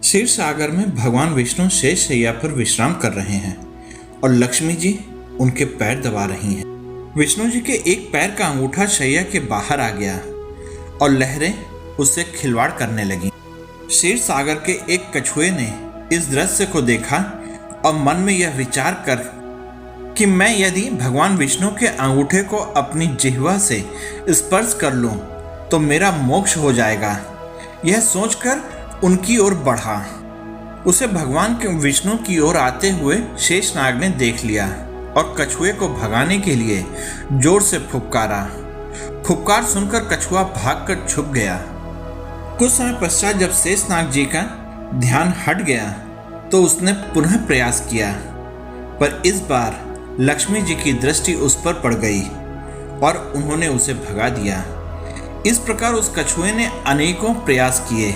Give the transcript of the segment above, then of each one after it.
क्षीर सागर में भगवान विष्णु शेष शैया पर विश्राम कर रहे हैं और लक्ष्मी जी उनके पैर दबा रही हैं। विष्णु जी के एक पैर का अंगूठा शैया के बाहर आ गया और लहरें उससे खिलवाड़ करने लगीं। क्षीर सागर के एक कछुए ने इस दृश्य को देखा और मन में यह विचार कर कि मैं यदि भगवान विष्णु के अंगूठे को अपनी जिह्वा से स्पर्श कर लूं तो मेरा मोक्ष हो जाएगा। यह सोचकर उनकी ओर बढ़ा। उसे भगवान के विष्णु की ओर आते हुए शेषनाग ने देख लिया और कछुए को भगाने के लिए जोर से फुफकारा। फुफकार सुनकर कछुआ भागकर छुप गया। कुछ समय पश्चात जब शेषनाग जी का ध्यान हट गया तो उसने पुनः प्रयास किया, पर इस बार लक्ष्मी जी की दृष्टि उस पर पड़ गई और उन्होंने उसे भगा दिया। इस प्रकार उस कछुए ने अनेकों प्रयास किए,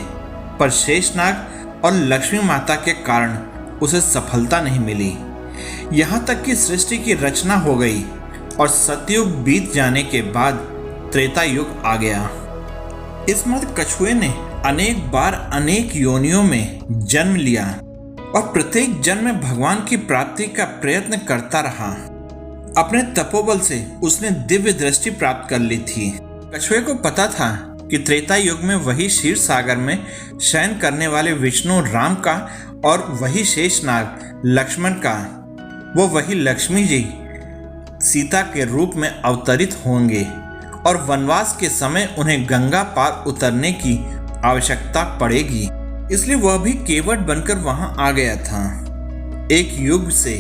पर शेषनाग और लक्ष्मी माता के कारण उसे सफलता नहीं मिली। यहाँ तक कि सृष्टि की रचना हो गई और सतयुग बीत जाने के बाद त्रेता युग आ गया। इस मर्द कछुए ने अनेक बार अनेक योनियों में जन्म लिया और प्रत्येक जन्म में भगवान की प्राप्ति का प्रयत्न करता रहा। अपने तपोबल से उसने दिव्य दृष्टि प्राप्त कर ली थी। कछुए को पता था कि त्रेता युग में वही क्षीर सागर में शयन करने वाले विष्णु राम का और वही शेषनाग लक्ष्मण का, वो वही लक्ष्मी जी सीता के रूप में अवतरित होंगे और वनवास के समय उन्हें गंगा पार उतरने की आवश्यकता पड़ेगी। इसलिए वह भी केवट बनकर वहां आ गया था। एक युग से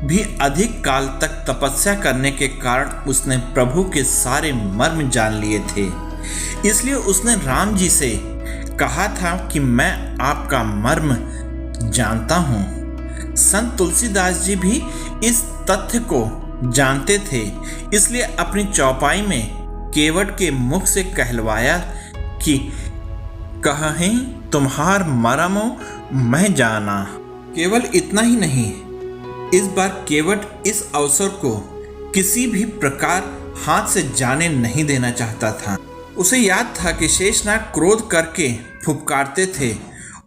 भी अधिक काल तक तपस्या करने के कारण उसने प्रभु के सारे मर्म जान लिए थे। इसलिए उसने राम जी से कहा था कि मैं आपका मर्म जानता हूँ। संत तुलसीदास जी भी इस तथ्य को जानते थे, इसलिए अपनी चौपाई में केवट के मुख से कहलवाया कि कहें तुम्हार मरमो मैं जाना। केवल इतना ही नहीं, इस बार केवट इस अवसर को किसी भी प्रकार हाथ से जाने नहीं देना चाहता था। उसे याद था कि शेषनाग क्रोध करके फुफकारते थे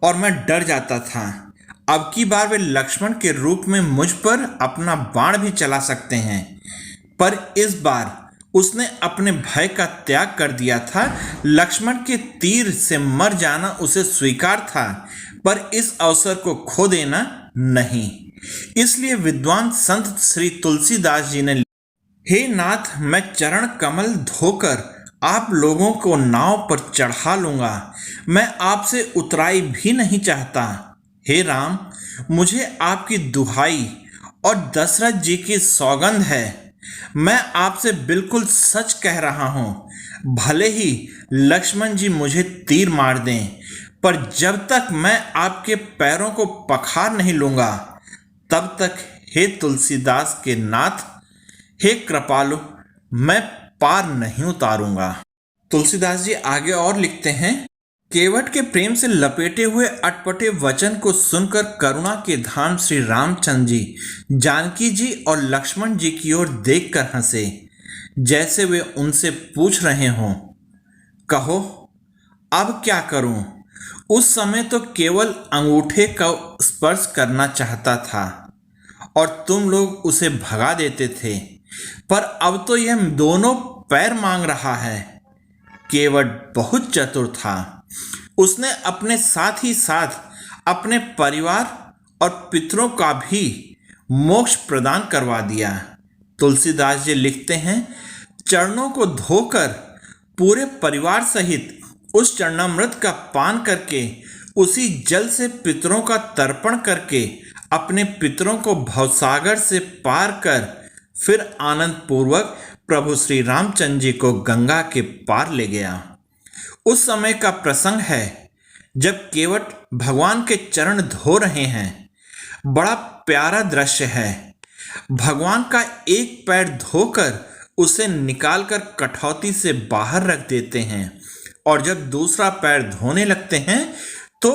और मैं डर जाता था। अब की बार वे लक्ष्मण के रूप में मुझ पर अपना बाण भी चला सकते हैं, पर इस बार उसने अपने भय का त्याग कर दिया था। लक्ष्मण के तीर से मर जाना उसे स्वीकार था, पर इस अवसर को खो देना नहीं। इसलिए विद्वान संत श्री तुलसीदास जी ने, हे नाथ, मैं चरण कमल धोकर आप लोगों को नाव पर चढ़ा लूंगा। मैं आपसे उतराई भी नहीं चाहता। हे राम, मुझे आपकी दुहाई और दशरथ जी की सौगंध है, मैं आपसे बिल्कुल सच कह रहा हूं। भले ही लक्ष्मण जी मुझे तीर मार दें, पर जब तक मैं आपके पैरों को पखार नहीं लूंगा, तब तक हे तुलसीदास के नाथ, हे कृपालु, मैं पार नहीं उतारूंगा। तुलसीदास जी आगे और लिखते हैं, केवट के प्रेम से लपेटे हुए अटपटे वचन को सुनकर करुणा के धाम श्री रामचंद्र जी जानकी जी और लक्ष्मण जी की ओर देखकर हंसे, जैसे वे उनसे पूछ रहे हों, कहो अब क्या करूं। उस समय तो केवल अंगूठे का स्पर्श करना चाहता था और तुम लोग उसे भगा देते थे, पर अब तो यह दोनों पैर मांग रहा है। केवट बहुत चतुर था। उसने अपने साथ ही साथ अपने परिवार और पितरों का भी मोक्ष प्रदान करवा दिया। तुलसीदास जी लिखते हैं, चरणों को धोकर पूरे परिवार सहित उस चरणामृत का पान करके, उसी जल से पितरों का तर्पण करके अपने पितरों को भवसागर से पार कर फिर आनंद पूर्वक प्रभु श्री रामचंद्र जी को गंगा के पार ले गया। उस समय का प्रसंग है जब केवट भगवान के चरण धो रहे हैं। बड़ा प्यारा दृश्य है। भगवान का एक पैर धोकर उसे निकालकर कठौती से बाहर रख देते हैं और जब दूसरा पैर धोने लगते हैं तो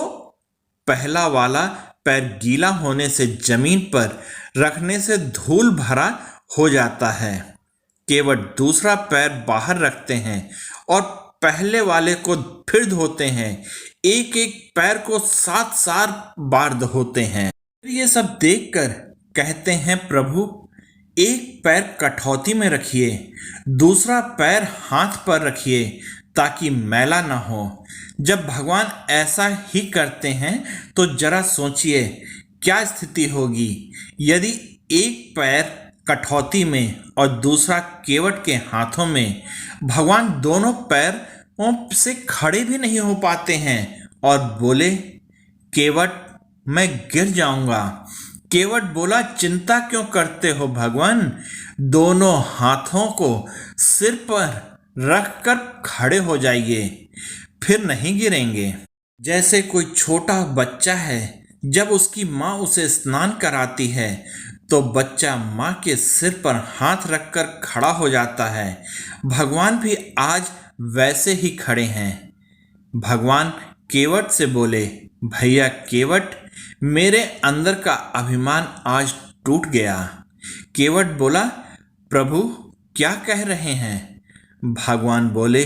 पहला वाला पैर गीला होने से जमीन पर रखने से धूल भरा हो जाता है। केवट दूसरा पैर बाहर रखते हैं और पहले वाले को फिर धोते हैं। एक एक पैर को 7 बार होते हैं। ये सब देखकर कहते हैं, प्रभु एक पैर कठौती में रखिए, दूसरा पैर हाथ पर रखिए ताकि मैला ना हो। जब भगवान ऐसा ही करते हैं तो जरा सोचिए क्या स्थिति होगी यदि एक पैर कठौती में और दूसरा केवट के हाथों में। भगवान दोनों पैरों से खड़े भी नहीं हो पाते हैं और बोले, केवट मैं गिर जाऊंगा। केवट बोला, चिंता क्यों करते हो भगवान, दोनों हाथों को सिर पर रखकर खड़े हो जाइए, फिर नहीं गिरेंगे। जैसे कोई छोटा बच्चा है, जब उसकी माँ उसे स्नान कराती है तो बच्चा माँ के सिर पर हाथ रखकर खड़ा हो जाता है। भगवान भी आज वैसे ही खड़े हैं। भगवान केवट से बोले, भैया केवट, मेरे अंदर का अभिमान आज टूट गया। केवट बोला, प्रभु क्या कह रहे हैं? भगवान बोले,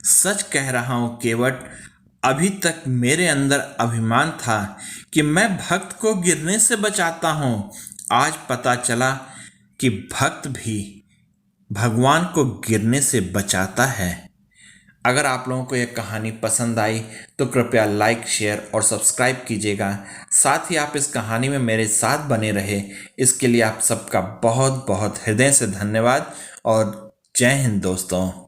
सच कह रहा हूँ केवट, अभी तक मेरे अंदर अभिमान था कि मैं भक्त को गिरने से बचाता हूँ। आज पता चला कि भक्त भी भगवान को गिरने से बचाता है। अगर आप लोगों को यह कहानी पसंद आई तो कृपया लाइक, शेयर और सब्सक्राइब कीजिएगा। साथ ही आप इस कहानी में मेरे साथ बने रहे, इसके लिए आप सबका बहुत बहुत हृदय से धन्यवाद और जय हिंद दोस्तों।